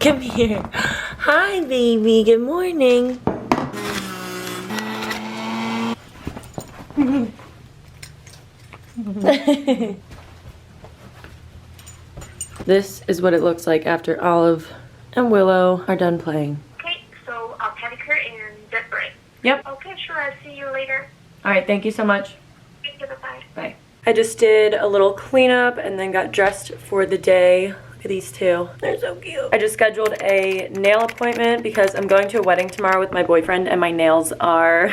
Come here. Hi, baby. Good morning. This is what it looks like after Olive and Willow are done playing. Okay, so I'll take her and zip break. Yep. Okay, sure. I'll see you later. All right, thank you so much. Thank you. Bye-bye. Bye. I just did a little cleanup and then got dressed for the day. Look at these two. They're so cute. I just scheduled a nail appointment because I'm going to a wedding tomorrow with my boyfriend and my nails are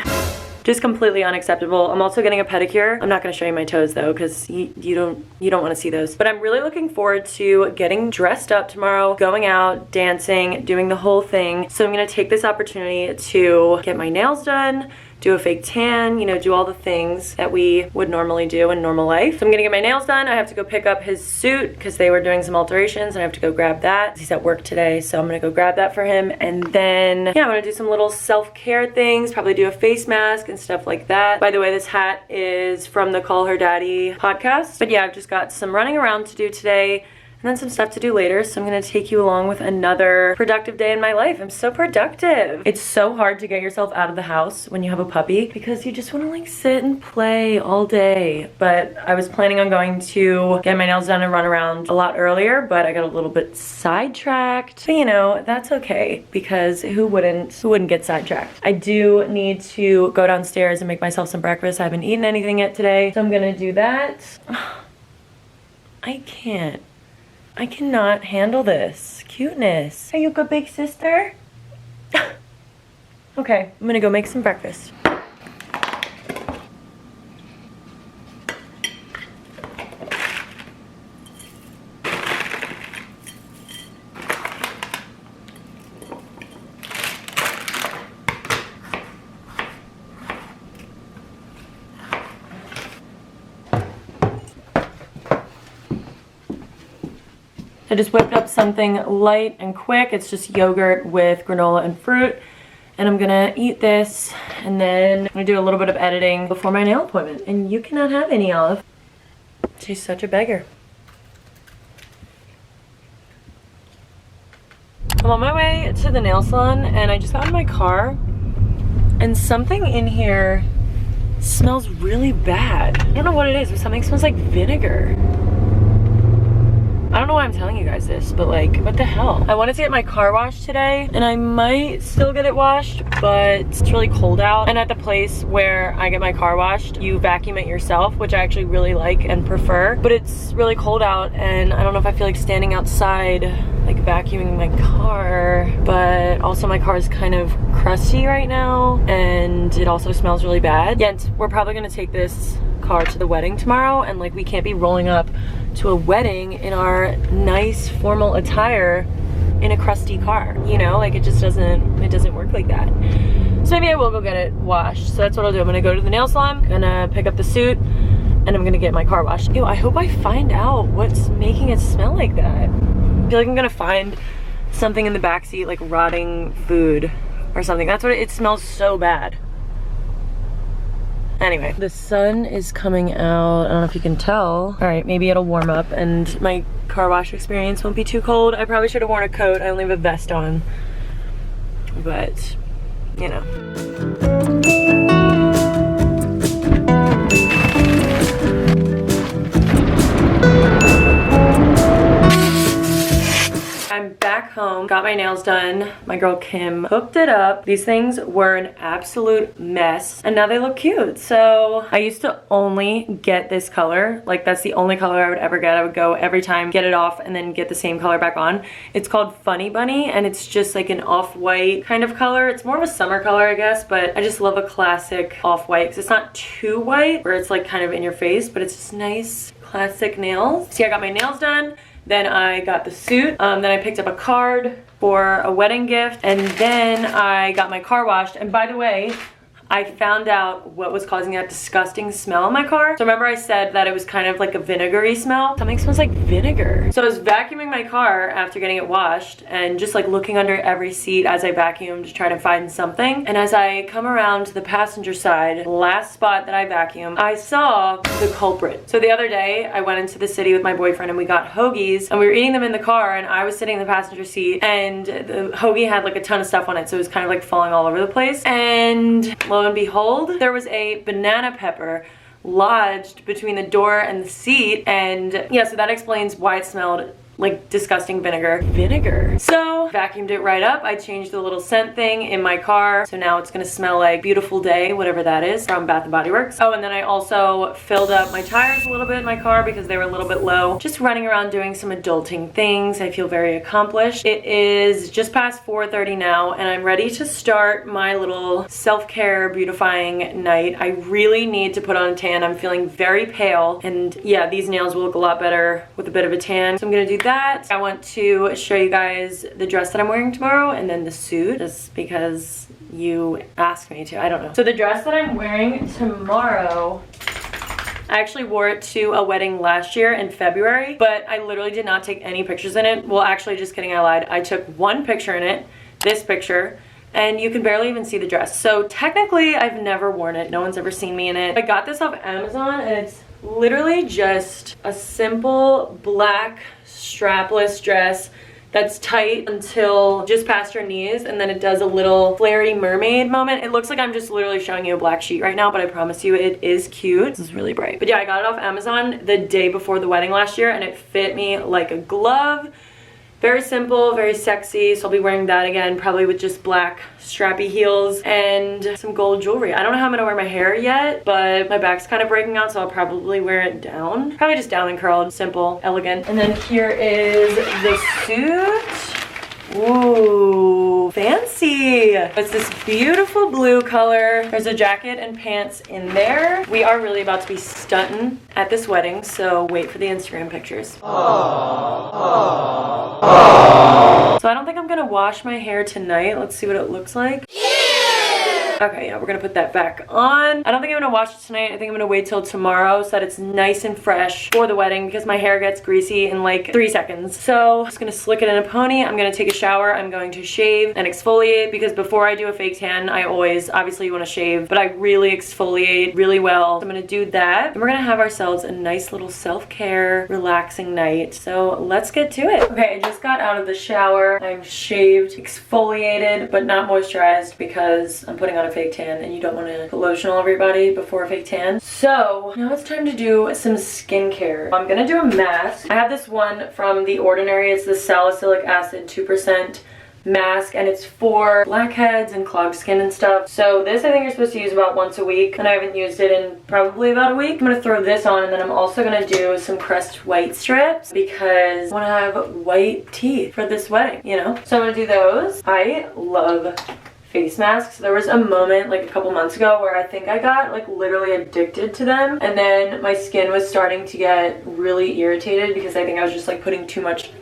just completely unacceptable. I'm also getting a pedicure. I'm not gonna show you my toes though because you don't wanna see those. But I'm really looking forward to getting dressed up tomorrow, going out, dancing, doing the whole thing. So I'm gonna take this opportunity to get my nails done, do a fake tan, you know, do all the things that we would normally do in normal life. So I'm gonna get my nails done. I have to go pick up his suit because they were doing some alterations and I have to go grab that. He's at work today, so I'm gonna go grab that for him. And then, yeah, I'm gonna do some little self-care things, probably do a face mask and stuff like that. By the way, this hat is from the Call Her Daddy podcast. But yeah, I've just got some running around to do today and then some stuff to do later. So I'm gonna take you along with another productive day in my life. I'm so productive. It's so hard to get yourself out of the house when you have a puppy because you just wanna like sit and play all day. But I was planning on going to get my nails done and run around a lot earlier, but I got a little bit sidetracked. But you know, that's okay because who wouldn't get sidetracked? I do need to go downstairs and make myself some breakfast. I haven't eaten anything yet today, so I'm gonna do that. I cannot handle this cuteness. Are you a good big sister? Okay, I'm gonna go make some breakfast. I just whipped up something light and quick. It's just yogurt with granola and fruit. And I'm gonna eat this and then I'm gonna do a little bit of editing before my nail appointment. And you cannot have any, Olive. She's such a beggar. I'm on my way to the nail salon and I just got in my car and something in here smells really bad. I don't know what it is, but something smells like vinegar. I don't know why I'm telling you guys this, but like, what the hell? I wanted to get my car washed today, and I might still get it washed, but it's really cold out. And at the place where I get my car washed, you vacuum it yourself, which I actually really like and prefer. But it's really cold out, and I don't know if I feel like standing outside, like vacuuming my car. But also my car is kind of crusty right now, and it also smells really bad. Yeah, we're probably gonna take this car to the wedding tomorrow, and like we can't be rolling up to a wedding in our nice formal attire in a crusty car, you know, like it doesn't work like that. So maybe I will go get it washed. So that's what I'll do. I'm gonna go to the nail salon, gonna pick up the suit, and I'm gonna get my car washed. Ew, I hope I find out what's making it smell like that. I feel like I'm gonna find something in the backseat, like rotting food or something. That's what it smells so bad. Anyway, the sun is coming out. I don't know if you can tell. All right, maybe it'll warm up and my car wash experience won't be too cold. I probably should have worn a coat. I only have a vest on, but you know. I'm back home, got my nails done. My girl Kim hooked it up. These things were an absolute mess and now they look cute. So I used to only get this color. Like that's the only color I would ever get. I would go every time, get it off and then get the same color back on. It's called Funny Bunny and it's just like an off-white kind of color. It's more of a summer color, I guess, but I just love a classic off-white because it's not too white where it's like kind of in your face, but it's just nice classic nails. See, I got my nails done. Then I got the suit, then I picked up a card for a wedding gift, and then I got my car washed. And by the way, I found out what was causing that disgusting smell in my car. So remember I said that it was kind of like a vinegary smell? Something smells like vinegar. So I was vacuuming my car after getting it washed and just like looking under every seat as I vacuumed to try to find something. And as I come around to the passenger side, last spot that I vacuumed, I saw the culprit. So the other day I went into the city with my boyfriend and we got hoagies and we were eating them in the car and I was sitting in the passenger seat and the hoagie had like a ton of stuff on it, so it was kind of like falling all over the place. And lo and behold, there was a banana pepper lodged between the door and the seat, and yeah, so that explains why it smelled like disgusting vinegar. So vacuumed it right up. I changed the little scent thing in my car, so now it's gonna smell like Beautiful Day, whatever that is, from Bath & Body Works. Oh, and then I also filled up my tires a little bit in my car because they were a little bit low. Just running around doing some adulting things. I feel very accomplished. It is just past 4:30 now and I'm ready to start my little self-care beautifying night. I really need to put on a tan. I'm feeling very pale, and yeah, these nails will look a lot better with a bit of a tan. So I'm gonna do that. I want to show you guys the dress that I'm wearing tomorrow and then the suit, just because you asked me to. I don't know. So the dress that I'm wearing tomorrow, I actually wore it to a wedding last year in February, but I literally did not take any pictures in it. Well, actually, just kidding, I lied. I took one picture in it, this picture, and you can barely even see the dress. So technically, I've never worn it. No one's ever seen me in it. I got this off Amazon and it's literally just a simple black strapless dress that's tight until just past your knees, and then it does a little flary mermaid moment. It looks like I'm just literally showing you a black sheet right now, but I promise you it is cute. This is really bright. But yeah, I got it off Amazon the day before the wedding last year and it fit me like a glove. Very simple, very sexy, so I'll be wearing that again, probably with just black strappy heels and some gold jewelry. I don't know how I'm gonna wear my hair yet, but my back's kind of breaking out, so I'll probably wear it down. Probably just down and curled, simple, elegant. And then here is the suit. Ooh, fancy. It's this beautiful blue color. There's a jacket and pants in there. We are really about to be stunting at this wedding, so wait for the Instagram pictures. So I don't think I'm gonna wash my hair tonight. Let's see what it looks like. Okay, yeah, we're gonna put that back on. I don't think I'm gonna wash it tonight. I think I'm gonna wait till tomorrow so that it's nice and fresh for the wedding because my hair gets greasy in like 3 seconds. So I'm just gonna slick it in a pony. I'm gonna take a shower. I'm going to shave and exfoliate because before I do a fake tan, I always, obviously you wanna shave, but I really exfoliate really well. So I'm gonna do that. And we're gonna have ourselves a nice little self-care, relaxing night. So let's get to it. Okay, I just got out of the shower. I'm shaved, exfoliated, but not moisturized because I'm putting on a fake tan and you don't want to put lotion all over your body before a fake tan. So now it's time to do some skincare. I'm gonna do a mask. I have this one from The Ordinary. It's the salicylic acid 2% mask and it's for blackheads and clogged skin and stuff. So this I think you're supposed to use about once a week and I haven't used it in probably about a week. I'm gonna throw this on and then I'm also gonna do some Crest white strips because I want to have white teeth for this wedding, you know? So I'm gonna do those. I love face masks. There was a moment like a couple months ago where I think I got like literally addicted to them, and then my skin was starting to get really irritated because I think I was just like putting too much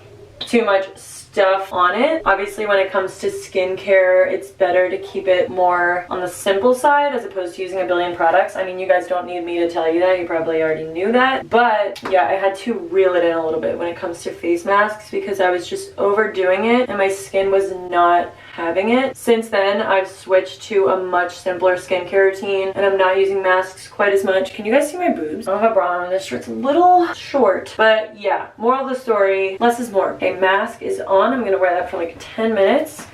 stuff on it. Obviously when it comes to skincare, it's better to keep it more on the simple side as opposed to using a billion products. I mean, you guys don't need me to tell you that, you probably already knew that, but yeah, I had to reel it in a little bit when it comes to face masks because I was just overdoing it and my skin was not having it. Since then, I've switched to a much simpler skincare routine and I'm not using masks quite as much. Can you guys see my boobs? I don't have a bra on. This shirt's a little short, but yeah, moral of the story, less is more. Okay, mask is on. I'm gonna wear that for like 10 minutes.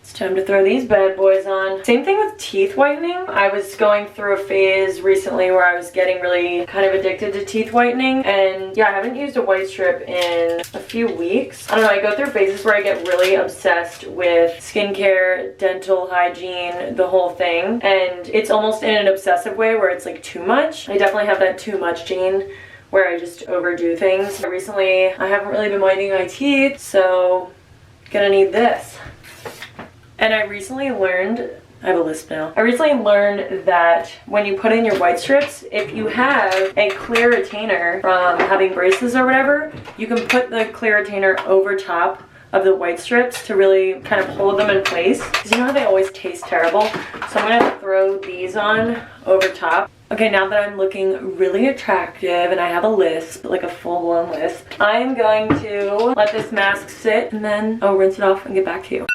It's time to throw these bad boys on. Same thing with teeth whitening. I was going through a phase recently where I was getting really kind of addicted to teeth whitening, and yeah, I haven't used a white strip in a few weeks. I don't know, I go through phases where I get really obsessed with skincare, dental hygiene, the whole thing, and it's almost in an obsessive way where it's like too much. I definitely have that too much gene where I just overdo things. Recently, I haven't really been whitening my teeth, so gonna need this. And I recently learned, I have a list now. I recently learned that when you put in your white strips, if you have a clear retainer from having braces or whatever, you can put the clear retainer over top of the white strips to really kind of hold them in place. Because you know how they always taste terrible? So I'm gonna throw these on over top. Okay, now that I'm looking really attractive and I have a lisp, like a full-blown lisp, I'm going to let this mask sit and then I'll rinse it off and get back to you.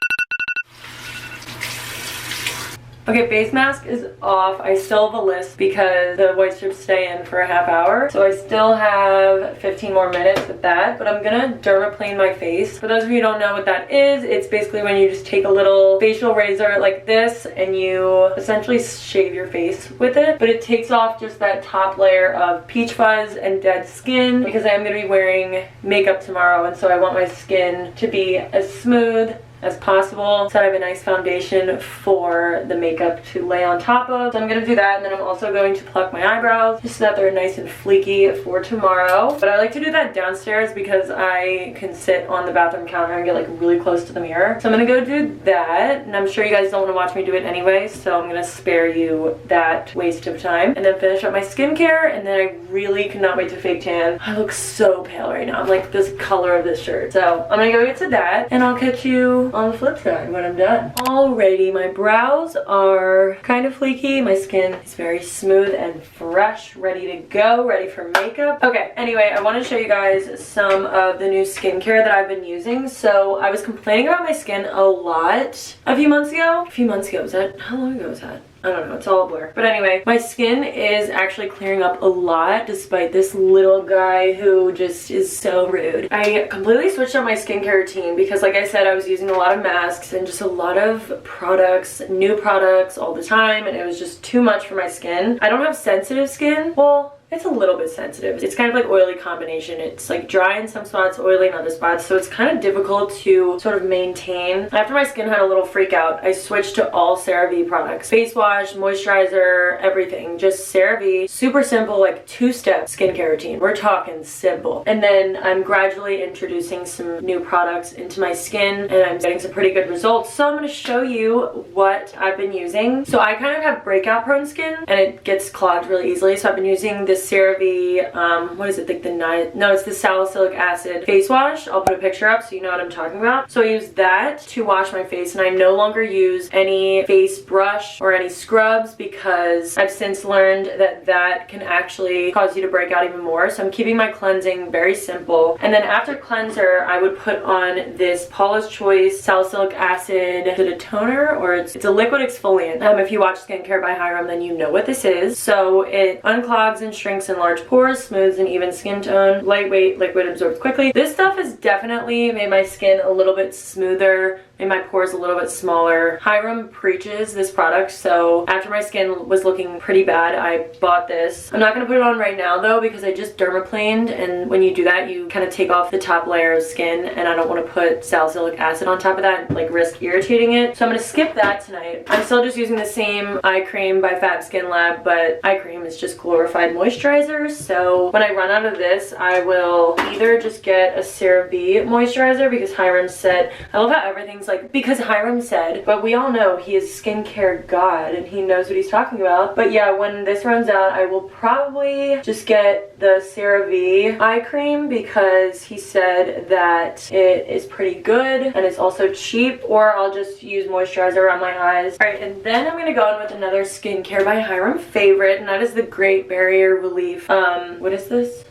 Okay, base mask is off. I still have a lisp because the white strips stay in for a half hour. So I still have 15 more minutes with that, but I'm gonna dermaplane my face. For those of you who don't know what that is, it's basically when you just take a little facial razor like this and you essentially shave your face with it. But it takes off just that top layer of peach fuzz and dead skin because I am gonna be wearing makeup tomorrow, and so I want my skin to be as smooth as possible, so I have a nice foundation for the makeup to lay on top of. So I'm gonna do that, and then I'm also going to pluck my eyebrows just so that they're nice and fleeky for tomorrow. But I like to do that downstairs because I can sit on the bathroom counter and get like really close to the mirror. So I'm gonna go do that, and I'm sure you guys don't want to watch me do it anyway, so I'm gonna spare you that waste of time. And then finish up my skincare, and then I really cannot wait to fake tan. I look so pale right now. I'm like this color of this shirt. So I'm gonna go get to that, and I'll catch you on the flip side when I'm done. Alrighty, my brows are kind of fleeky. My skin is very smooth and fresh, ready to go, ready for makeup. Okay, anyway, I want to show you guys some of the new skincare that I've been using. So I was complaining about my skin a lot a few months ago. Was that, how long ago was that? I don't know, it's all a blur. But anyway, my skin is actually clearing up a lot despite this little guy who just is so rude. I completely switched up my skincare routine because like I said, I was using a lot of masks and just a lot of products, new products all the time, and it was just too much for my skin. I don't have sensitive skin. Well, it's a little bit sensitive. It's kind of like oily combination. It's like dry in some spots, oily in other spots, so it's kind of difficult to sort of maintain. After my skin had a little freak out, I switched to all CeraVe products. Face wash, moisturizer, everything. Just CeraVe. Super simple, like two-step skincare routine. We're talking simple. And then I'm gradually introducing some new products into my skin, and I'm getting some pretty good results. So I'm going to show you what I've been using. So I kind of have breakout prone skin, and it gets clogged really easily, so I've been using this CeraVe, what is it, like it's the salicylic acid face wash. I'll put a picture up so you know what I'm talking about. So I use that to wash my face, and I no longer use any face brush or any scrubs because I've since learned that that can actually cause you to break out even more. So I'm keeping my cleansing very simple. And then after cleanser, I would put on this Paula's Choice salicylic acid. Is it a toner or it's a liquid exfoliant? If you watch Skincare by Hiram, then you know what this is. So it unclogs and shrinks in large pores, smooths an even skin tone, lightweight, liquid, absorbs quickly. This stuff has definitely made my skin a little bit smoother, made my pores a little bit smaller. Hiram preaches this product, so after my skin was looking pretty bad, I bought this. I'm not going to put it on right now though because I just dermaplaned, and when you do that, you kind of take off the top layer of skin, and I don't want to put salicylic acid on top of that and like risk irritating it. So I'm going to skip that tonight. I'm still just using the same eye cream by Fat Skin Lab, but eye cream is just glorified moisturizer. So when I run out of this, I will either just get a CeraVe moisturizer because Hiram said, I love how everything's like, because Hiram said, but we all know he is skincare god and he knows what he's talking about. But yeah, when this runs out, I will probably just get the CeraVe eye cream because he said that it is pretty good and it's also cheap, or I'll just use moisturizer around my eyes. All right, and then I'm gonna go in with another Skincare by Hiram favorite, and that is the Great Barrier Relief. What is this?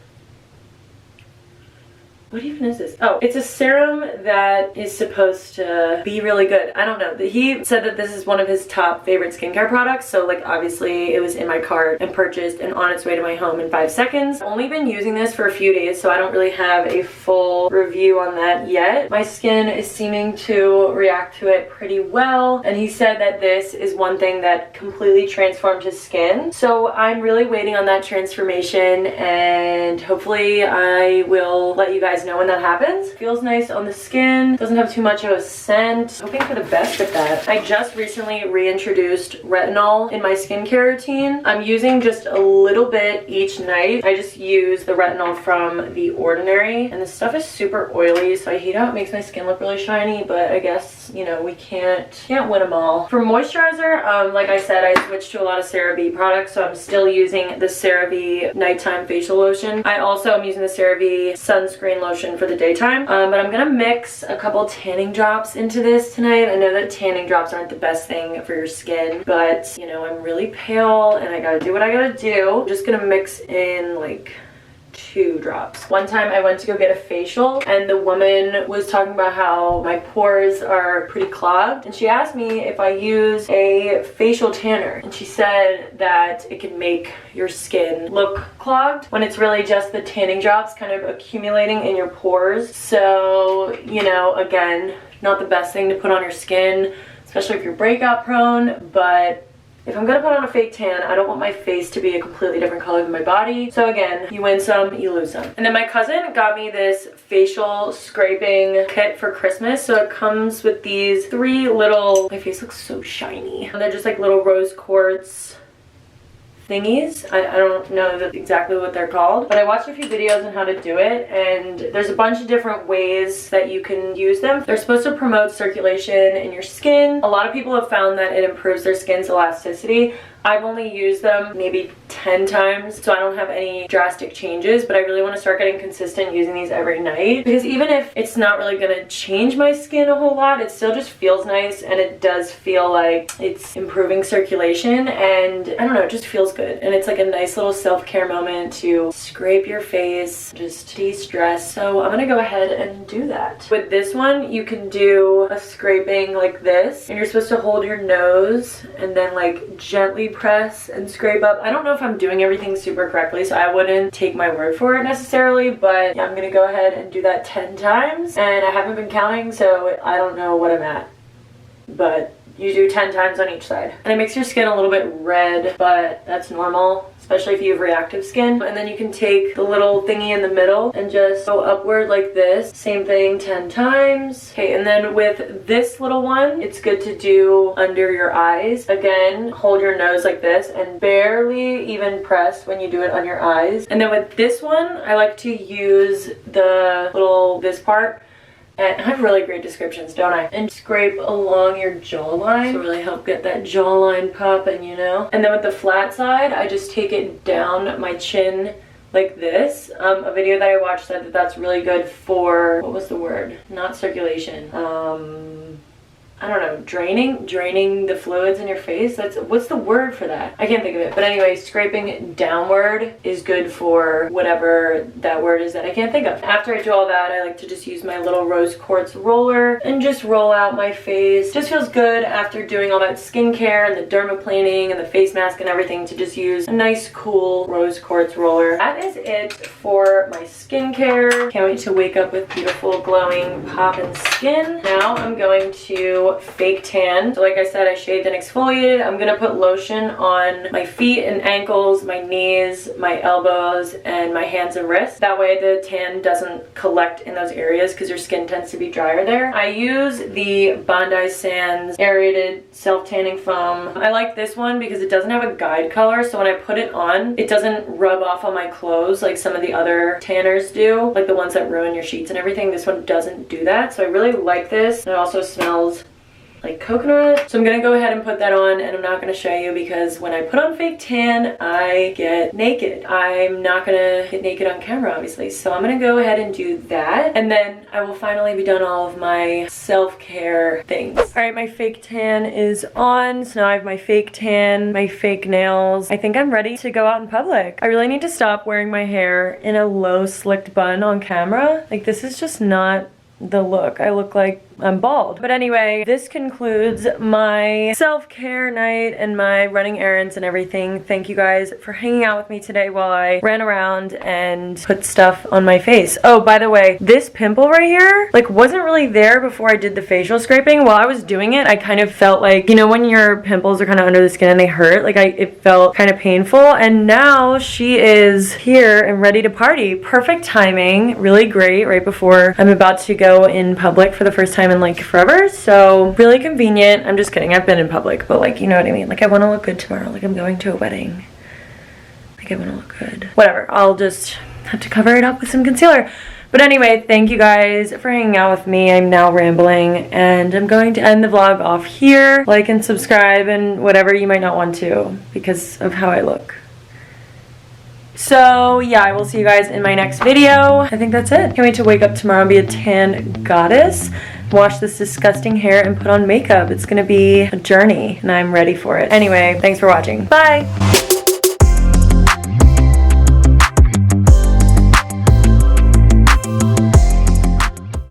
What even is this? Oh, it's a serum that is supposed to be really good. I don't know. He said that this is one of his top favorite skincare products, so like obviously it was in my cart and purchased and on its way to my home in 5 seconds. I've only been using this for a few days, so I don't really have a full review on that yet. My skin is seeming to react to it pretty well, and he said that this is one thing that completely transformed his skin. So I'm really waiting on that transformation, and hopefully I will let you guys know when that happens. Feels nice on the skin, doesn't have too much of a scent. Hoping for the best with that. I just recently reintroduced retinol in my skincare routine. I'm using just a little bit each night. I just use the retinol from The Ordinary, and this stuff is super oily, so I hate how it makes my skin look really shiny, but I guess, you know, we can't win them all. For moisturizer, like I said, I switched to a lot of CeraVe products, so I'm still using the CeraVe nighttime facial lotion. I also am using the CeraVe sunscreen lotion lotion for the daytime. But I'm gonna mix a couple tanning drops into this tonight. I know that tanning drops aren't the best thing for your skin, but you know, I'm really pale and I gotta do what I gotta do. I'm just gonna mix in like 2 drops. One time I went to go get a facial and the woman was talking about how my pores are pretty clogged, and she asked me if I use a facial tanner, and she said that it can make your skin look clogged when it's really just the tanning drops kind of accumulating in your pores. So, you know, again, not the best thing to put on your skin, especially if you're breakout prone, but if I'm gonna put on a fake tan, I don't want my face to be a completely different color than my body. So again, you win some, you lose some. And then my cousin got me this facial scraping kit for Christmas. So it comes with these 3 little, my face looks so shiny. And they're just like little rose quartz thingies. I don't know exactly what they're called, but I watched a few videos on how to do it, and there's a bunch of different ways that you can use them. They're supposed to promote circulation in your skin. A lot of people have found that it improves their skin's elasticity. I've only used them maybe 10 times, so I don't have any drastic changes, but I really want to start getting consistent using these every night, because even if it's not really going to change my skin a whole lot, it still just feels nice, and it does feel like it's improving circulation, and I don't know, it just feels good. And it's like a nice little self-care moment to scrape your face, just de-stress. So I'm gonna go ahead and do that. With this one, you can do a scraping like this, and you're supposed to hold your nose and then like gently press and scrape up. I don't know if I'm doing everything super correctly, so I wouldn't take my word for it necessarily, but yeah, I'm gonna go ahead and do that 10 times, and I haven't been counting, so I don't know what I'm at, but you do 10 times on each side. And it makes your skin a little bit red, but that's normal, especially if you have reactive skin. And then you can take the little thingy in the middle and just go upward like this. Same thing 10 times. Okay, and then with this little one, it's good to do under your eyes. Again, hold your nose like this and barely even press when you do it on your eyes. And then with this one, I like to use this part. And I have really great descriptions, don't I? And scrape along your jawline to really help get that jawline popping, you know? And then with the flat side, I just take it down my chin like this. A video that I watched said that that's really good for, what was the word? Not circulation. I don't know, draining the fluids in your face. What's the word for that? I can't think of it. But anyway, scraping downward is good for whatever that word is that I can't think of. After I do all that, I like to just use my little rose quartz roller and just roll out my face. Just feels good after doing all that skincare and the dermaplaning and the face mask and everything to just use a nice, cool rose quartz roller. That is it for my skincare. Can't wait to wake up with beautiful, glowing, poppin' skin. Now I'm going to fake tan. So like I said, I shaved and exfoliated. I'm gonna put lotion on my feet and ankles, my knees, my elbows, and my hands and wrists. That way the tan doesn't collect in those areas because your skin tends to be drier there. I use the Bandai Sands Aerated self-tanning foam. I like this one because it doesn't have a guide color, so when I put it on, it doesn't rub off on my clothes like some of the other tanners do, like the ones that ruin your sheets and everything. This one doesn't do that, so I really like this. And it also smells like coconut. So I'm gonna go ahead and put that on, and I'm not gonna show you because when I put on fake tan, I get naked. I'm not gonna get naked on camera, obviously. So I'm gonna go ahead and do that, and then I will finally be done all of my self-care things. All right, my fake tan is on. So now I have my fake tan, my fake nails. I think I'm ready to go out in public. I really need to stop wearing my hair in a low slicked bun on camera. Like, this is just not the look. I look like I'm bald. But anyway, this concludes my self-care night and my running errands and everything. Thank you guys for hanging out with me today while I ran around and put stuff on my face. Oh, by the way, this pimple right here, like, wasn't really there before I did the facial scraping. While I was doing it, I kind of felt like, you know, when your pimples are kind of under the skin and they hurt, like, it felt kind of painful. And now she is here and ready to party. Perfect timing, really great, right before I'm about to go in public for the first time in like forever. So really convenient. I'm just kidding, I've been in public, but like, you know what I mean, like, I want to look good tomorrow, like I'm going to a wedding, like I want to look good. Whatever, I'll just have to cover it up with some concealer. But anyway, thank you guys for hanging out with me. I'm now rambling, and I'm going to end the vlog off here. Like and subscribe and whatever you might not want to because of how I look. So yeah, I will see you guys in my next video. I think that's it. Can't wait to wake up tomorrow and be a tan goddess, wash this disgusting hair, and put on makeup. It's gonna be a journey, and I'm ready for it. Anyway, thanks for watching. Bye!